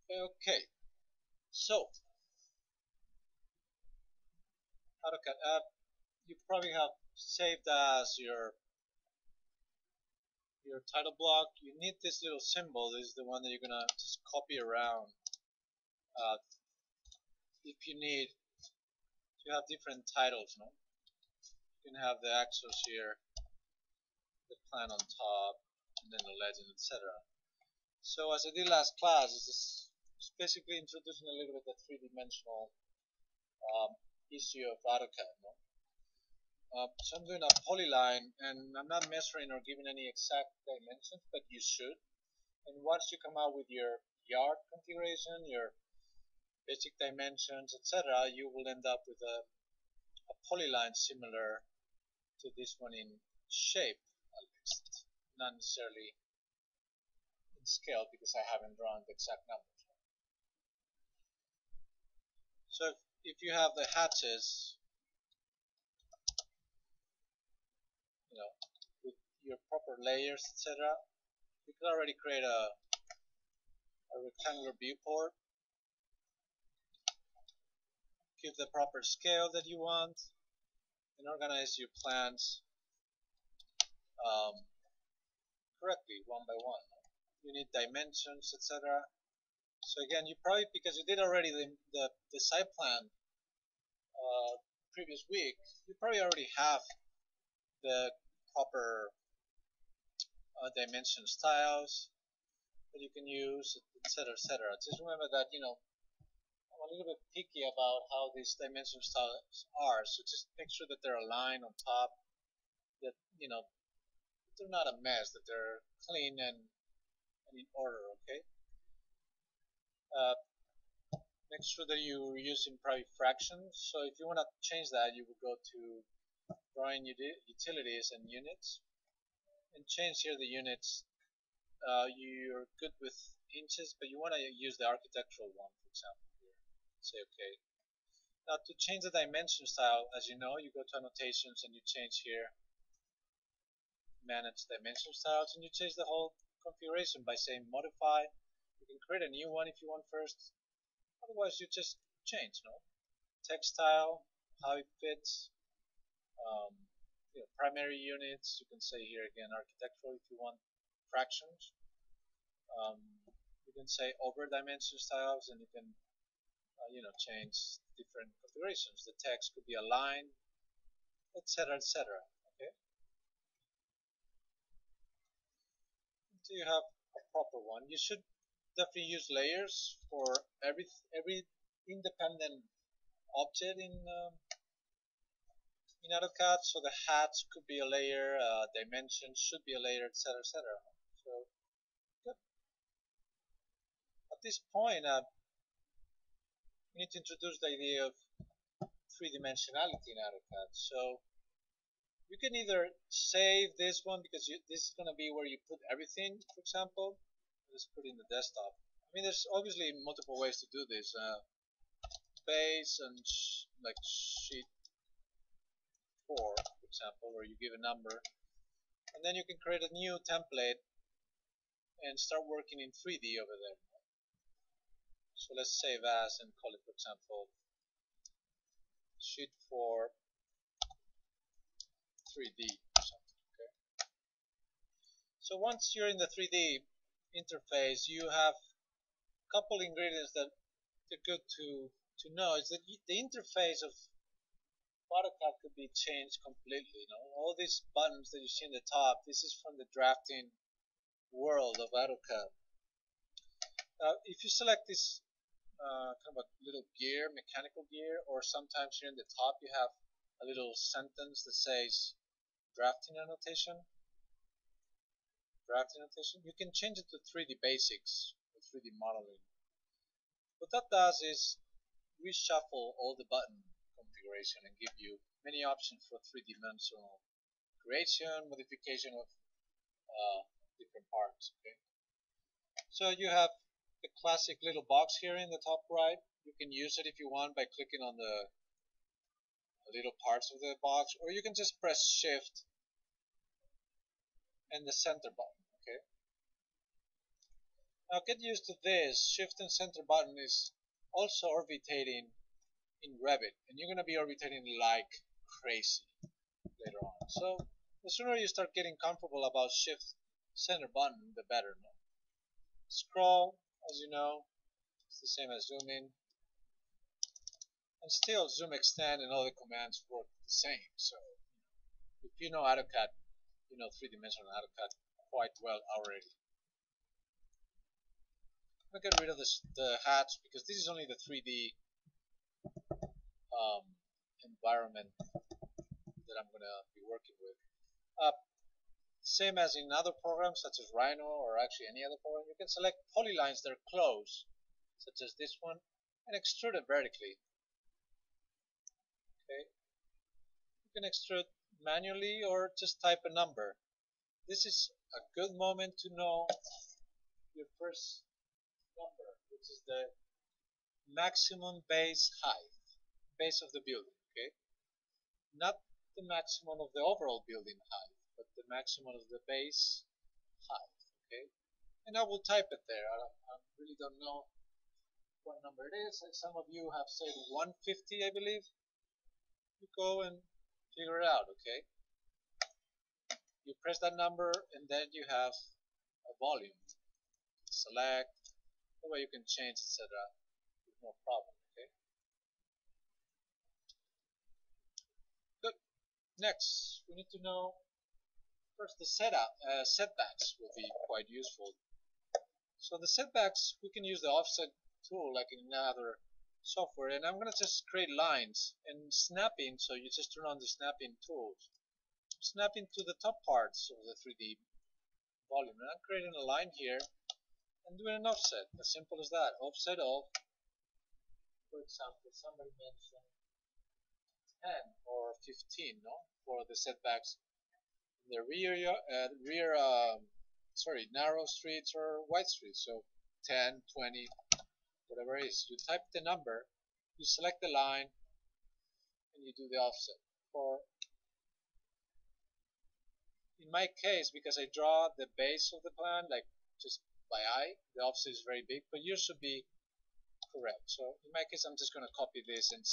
Okay, so AutoCAD you probably have saved as your title block. You need this little symbol. This is the one that you're gonna just copy around. Uh, if you need to have different titles, no? You can have the axis here, the plan on top, and then the legend, etc. So as I did last class, it's basically introducing a little bit the three-dimensional issue of AutoCAD. No? So I'm doing a polyline, and I'm not measuring or giving any exact dimensions, but you should. And once you come out with your yard configuration, your basic dimensions, etc., you will end up with a polyline similar to this one in shape, at least, not necessarily in scale because I haven't drawn the exact numbers. So if you have the hatches, you know, with your proper layers, etc., you can already create a rectangular viewport, give the proper scale that you want, and organize your plans um, correctly one by one. You need dimensions, etc. So again, you probably, because you did already the site plan previous week, you probably already have the proper dimension styles that you can use, etc., etc. Just remember that I'm a little bit picky about how these dimension styles are, so just make sure that they're aligned on top, that they're not a mess, that they're clean and in order. Okay. Uh, Make sure that you're using private fractions. So if you want to change that, you would go to drawing utilities and units, and change here the units. You're good with inches, but you want to use the architectural one, for example. Here, say OK. Now to change the dimension style, as you know, you go to annotations and you change here, manage dimension styles, and you change the whole configuration by saying modify. You can create a new one if you want first. Otherwise, you just change, no? Textile, how it fits, um, primary units. You can say here again architectural if you want fractions. Um, you can say over dimension styles, and you can change different configurations. The text could be aligned, etc., etc. Okay, until you have a proper one. You should definitely use layers for every independent object in AutoCAD. So the hats could be a layer, dimensions should be a layer, etc., etc. So good. At this point, we need to introduce the idea of three-dimensionality in AutoCAD. So you can either save this one because this is going to be where you put everything. For example, let's put it in the desktop. I mean, there's obviously multiple ways to do this. Base and like sheet 4, for example, where you give a number, and then you can create a new template and start working in 3D over there. So let's save as and call it, for example, sheet 4 3D or something. Okay. So once you're in the 3D interface, you have a couple ingredients that are good to know. Is that the interface of AutoCAD could be changed completely. All these buttons that you see in the top, this is from the drafting world of AutoCAD. If you select this kind of a little gear, mechanical gear, or sometimes here in the top you have a little sentence that says drafting annotation, you can change it to 3D basics or 3D modeling. What that does is reshuffle all the button configuration and give you many options for three-dimensional creation, modification of different parts. Okay. So you have the classic little box here in the top right. You can use it if you want by clicking on the little parts of the box, or you can just press Shift and the center button. Okay. Now get used to this. Shift and center button is also orbitating in Revit, and you're going to be orbitating like crazy later on. So the sooner you start getting comfortable about shift center button, the better. No? Scroll, as you know, it's the same as zoom in, and still zoom extend and all the commands work the same. So if you know AutoCAD, you know three-dimensional AutoCAD quite well already. I'm gonna get rid of the hats because this is only the 3D environment that I'm gonna be working with. Same as in other programs such as Rhino or actually any other program, you can select polylines that are close, such as this one, and extrude it vertically. Okay, you can extrude manually or just type a number. This is a good moment to know your first number, which is the maximum base height, base of the building. Okay, not the maximum of the overall building height, but the maximum of the base height. Okay, and I will type it there. I really don't know what number it is. Some of you have said 150, I believe. You go and figure it out. Okay, you press that number, and then you have a volume. Select. That way you can change, etc. with no problem. Okay. Good. Next, we need to know first the setbacks will be quite useful. So the setbacks, we can use the offset tool like in another software, and I'm going to just create lines and snapping. So you just turn on the snapping tools, snapping to the top parts of the 3D volume, and I'm creating a line here and doing an offset, as simple as that. Offset of, for example, somebody mentioned 10 or 15, no, for the setbacks in the narrow streets or wide streets. So 10, 20, whatever it is. You type the number, you select the line, and you do the offset. For in my case, because I draw the base of the plan, like just by eye, the offset is very big, but yours should be correct. So in my case, I'm just going to copy this and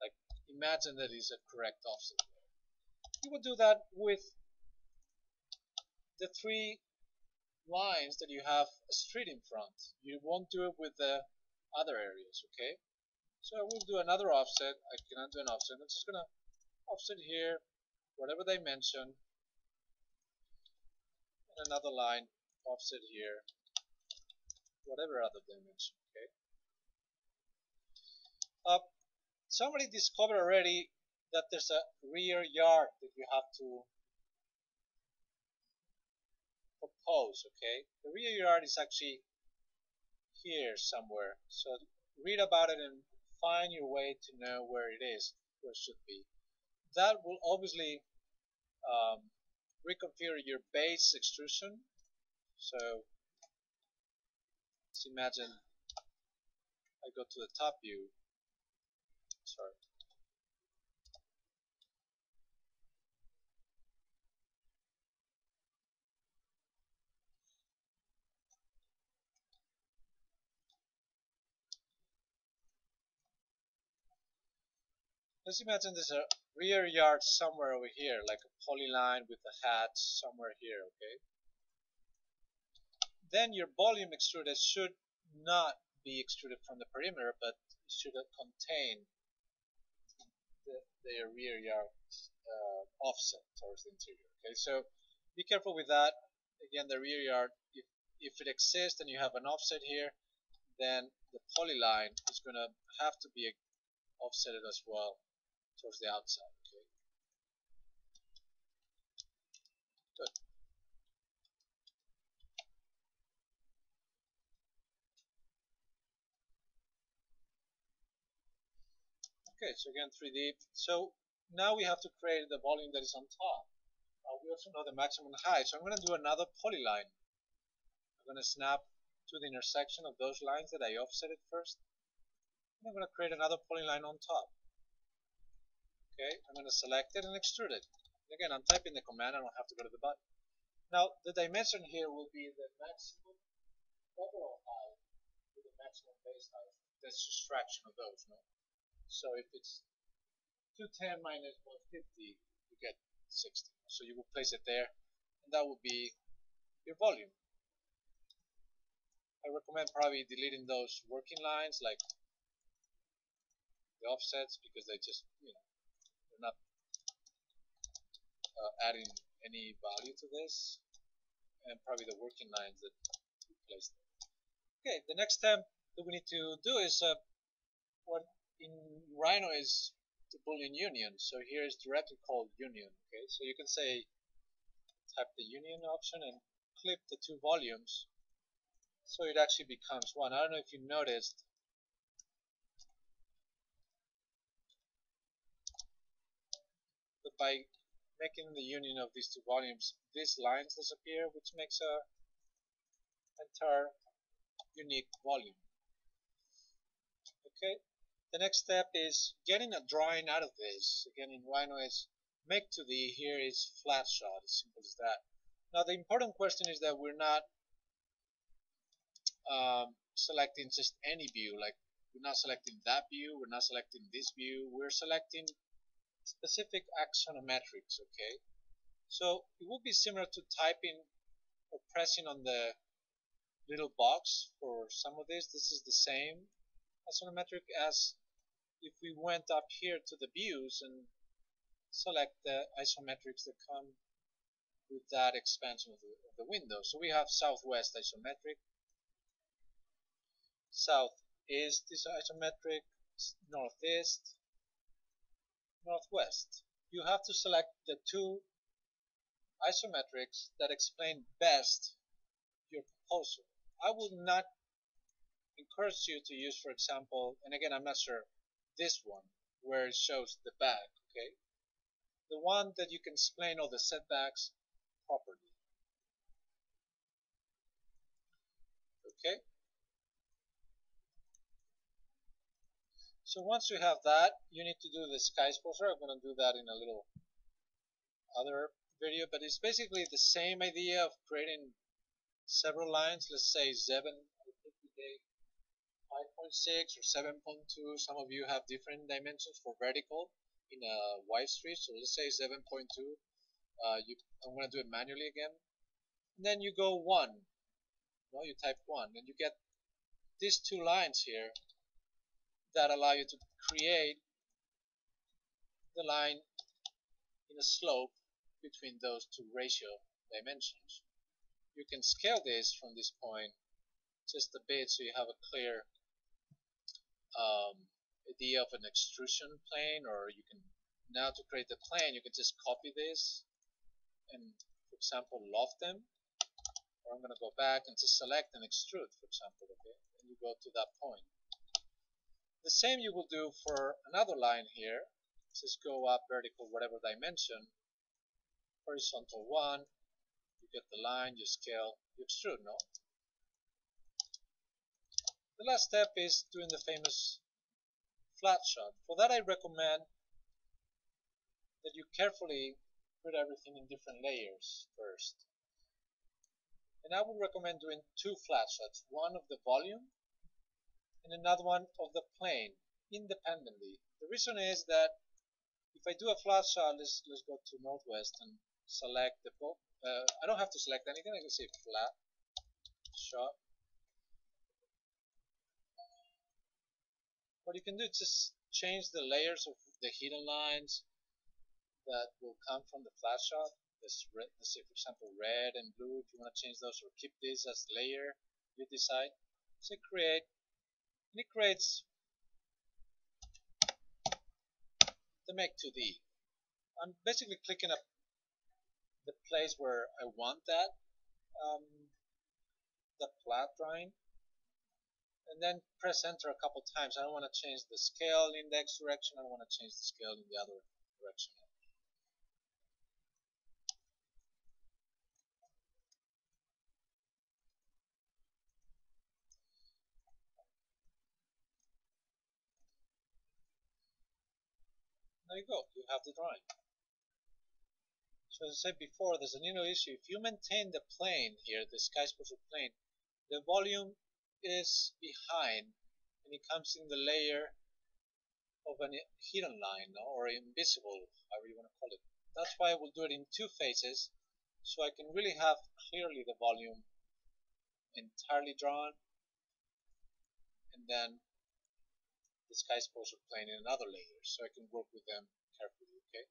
like imagine that is a correct offset. You will do that with the three lines that you have a street in front. You won't do it with the other areas, okay? So I will do another offset. I cannot do an offset. I'm just going to offset here, whatever dimension, and another line, offset here, whatever other dimension, okay? Somebody discovered already that there's a rear yard that you have to propose, okay? The rear yard is actually here somewhere. So read about it and find your way to know where it is, where it should be. That will obviously reconfigure your base extrusion. So let's imagine I go to the top view. Sorry. Let's imagine there's a rear yard somewhere over here, like a polyline with a hat somewhere here, okay? Then your volume extruded should not be extruded from the perimeter, but it should contain the rear yard offset towards the interior. Okay, so be careful with that. Again, the rear yard, if it exists and you have an offset here, then the polyline is going to have to be offsetted as well towards the outside. Okay, good. Okay, so again 3D. So now we have to create the volume that is on top. We also know the maximum height, so I'm going to do another polyline. I'm going to snap to the intersection of those lines that I offsetted first. And I'm going to create another polyline on top. Okay, I'm going to select it and extrude it. And again, I'm typing the command, I don't have to go to the button. Now, the dimension here will be the maximum overall height with the maximum base height. That's just fraction of those, no? So if it's 210 minus 150, you get 60. So you will place it there, and that would be your volume. I recommend probably deleting those working lines, like the offsets, because they just, they're not adding any value to this, and probably the working lines that we placed there. Okay, the next step that we need to do is what in Rhino is the Boolean union. So here is directly called union. Okay, so you can say type the union option and clip the two volumes, so it actually becomes one. I don't know if you noticed, but by making the union of these two volumes, these lines disappear, which makes a entire unique volume. Okay, the next step is getting a drawing out of this. Again, in Rhino is make to the, here is flat shot, as simple as that. Now the important question is that we're not selecting just any view, like we're not selecting that view, we're not selecting this view, we're selecting specific axonometrics. Okay, so it would be similar to typing or pressing on the little box for some of this. This is the same axonometric as if we went up here to the views and select the isometrics that come with that expansion of the window. So we have southwest isometric, southeast is isometric, northeast, northwest. You have to select the two isometrics that explain best your proposal. I would not encourage you to use, for example, and again, I'm not sure, this one where it shows the back. Okay, the one that you can explain all the setbacks properly. Okay, so once you have that, you need to do the sky exposure. I'm going to do that in a little other video, but it's basically the same idea of creating several lines. Let's say 5.6 or 7.2. Some of you have different dimensions for vertical in a Y street, so let's say 7.2. I'm going to do it manually again. And then you go 1. No, you type 1, and you get these two lines here that allow you to create the line in a slope between those two ratio dimensions. You can scale this from this point just a bit so you have a clear idea of an extrusion plane, or you can, now to create the plane, you can just copy this and, for example, loft them, or I'm going to go back and just select and extrude, for example, okay, and you go to that point. The same you will do for another line here. Just go up vertical whatever dimension, horizontal 1, you get the line, you scale, you extrude, no? The last step is doing the famous flat shot. For that I recommend that you carefully put everything in different layers first. And I would recommend doing two flat shots, one of the volume and another one of the plane independently. The reason is that if I do a flat shot, let's go to northwest and select the I don't have to select anything, I can say flat shot. What you can do is just change the layers of the hidden lines that will come from the flat shot. Let's say, for example, red and blue. If you want to change those or keep this as layer, you decide. So create, and it creates the make 2D. I'm basically clicking up the place where I want that flat drawing, and then press enter a couple times. I don't want to change the scale in the X direction. I don't want to change the scale in the other direction. There you go. You have the drawing. So as I said before, there's a little issue. If you maintain the plane here, the sky exposure plane, the volume is behind and it comes in the layer of a hidden line, no? Or invisible, however you want to call it. That's why I will do it in two phases, so I can really have clearly the volume entirely drawn, and then the sky exposure plane in another layer, so I can work with them carefully, okay?